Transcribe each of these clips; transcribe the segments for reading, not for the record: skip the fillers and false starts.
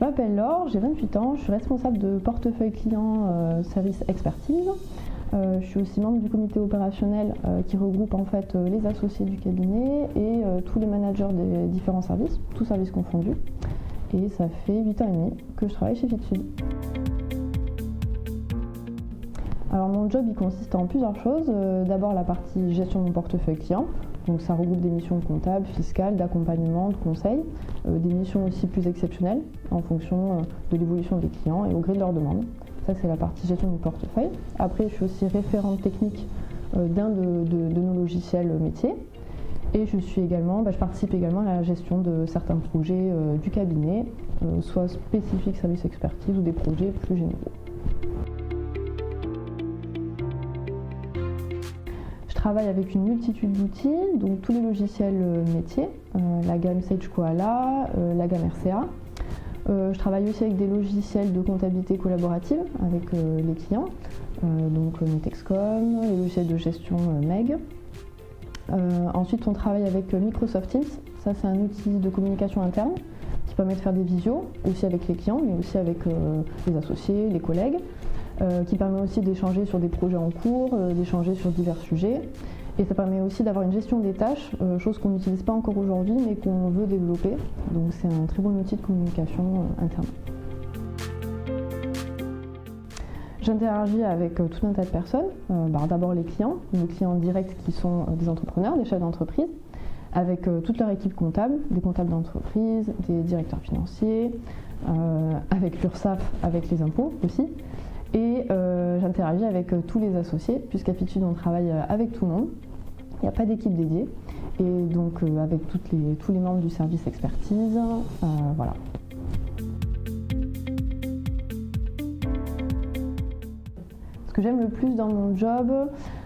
Je m'appelle Laure, j'ai 28 ans, je suis responsable de portefeuille client service expertise. Je suis aussi membre du comité opérationnel qui regroupe en fait les associés du cabinet et tous les managers des différents services, tous services confondus. Et ça fait 8 ans et demi que je travaille chez Fitsud. Alors mon job il consiste en plusieurs choses. D'abord la partie gestion de mon portefeuille client. Donc ça regroupe des missions comptables, fiscales, d'accompagnement, de conseil, des missions aussi plus exceptionnelles en fonction de l'évolution des clients et au gré de leurs demandes. Ça c'est la partie gestion du portefeuille. Après je suis aussi référente technique d'un de nos logiciels métiers. Et je participe également à la gestion de certains projets du cabinet, soit spécifiques service expertise ou des projets plus généraux. Je travaille avec une multitude d'outils, donc tous les logiciels métiers, la gamme Sage Koala, la gamme RCA. Je travaille aussi avec des logiciels de comptabilité collaborative avec les clients, donc Metexcom, les logiciels de gestion MEG. Ensuite, on travaille avec Microsoft Teams. Ça, c'est un outil de communication interne qui permet de faire des visios, aussi avec les clients, mais aussi avec les associés, les collègues, qui permet aussi d'échanger sur des projets en cours, d'échanger sur divers sujets. Et ça permet aussi d'avoir une gestion des tâches, chose qu'on n'utilise pas encore aujourd'hui, mais qu'on veut développer. Donc, c'est un très bon outil de communication interne. J'interagis avec tout un tas de personnes, d'abord les clients directs qui sont des entrepreneurs, des chefs d'entreprise, avec toute leur équipe comptable, des comptables d'entreprise, des directeurs financiers, avec l'URSSAF, avec les impôts aussi. Et j'interagis avec tous les associés, puisqu'à Fitsud on travaille avec tout le monde, il n'y a pas d'équipe dédiée, et donc avec tous les membres du service expertise, voilà. Ce que j'aime le plus dans mon job,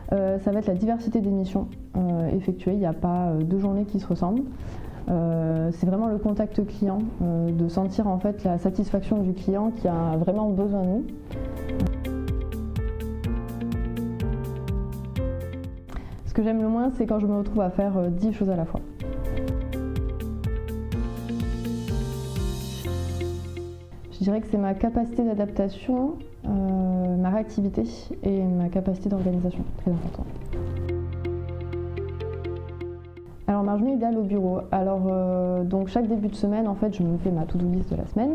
ça va être la diversité des missions effectuées. Il n'y a pas deux journées qui se ressemblent. C'est vraiment le contact client, de sentir en fait la satisfaction du client qui a vraiment besoin de nous. Ce que j'aime le moins, c'est quand je me retrouve à faire 10 choses à la fois. Je dirais que c'est ma capacité d'adaptation, ma réactivité et ma capacité d'organisation, très important. Alors ma journée idéale au bureau. Alors donc chaque début de semaine, en fait, je me fais ma to-do list de la semaine.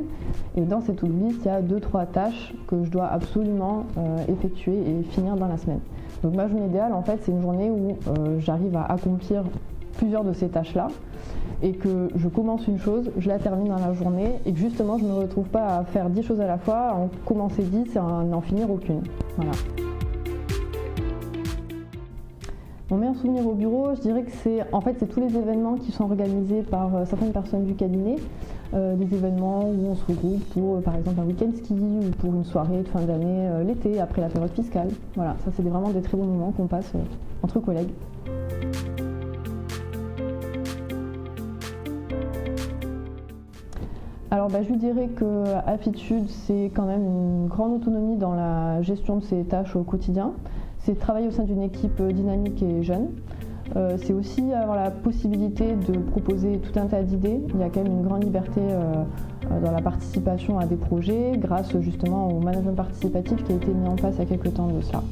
Et dans cette to-do list, il y a 2-3 tâches que je dois absolument effectuer et finir dans la semaine. Donc ma journée idéale, en fait, c'est une journée où j'arrive à accomplir plusieurs de ces tâches-là. Et que je commence une chose, je la termine dans la journée et que justement je ne me retrouve pas à faire 10 choses à la fois, à en commencer 10 et à n'en finir aucune. Voilà. Mon meilleur souvenir au bureau, je dirais que c'est tous les événements qui sont organisés par certaines personnes du cabinet, des événements où on se regroupe pour par exemple un week-end ski ou pour une soirée de fin d'année l'été après la période fiscale. Voilà, ça c'est vraiment des très bons moments qu'on passe entre collègues. Alors je lui dirais qu'à Fitsud, c'est quand même une grande autonomie dans la gestion de ses tâches au quotidien. C'est travailler au sein d'une équipe dynamique et jeune. C'est aussi avoir la possibilité de proposer tout un tas d'idées. Il y a quand même une grande liberté dans la participation à des projets grâce justement au management participatif qui a été mis en place il y a quelques temps de cela.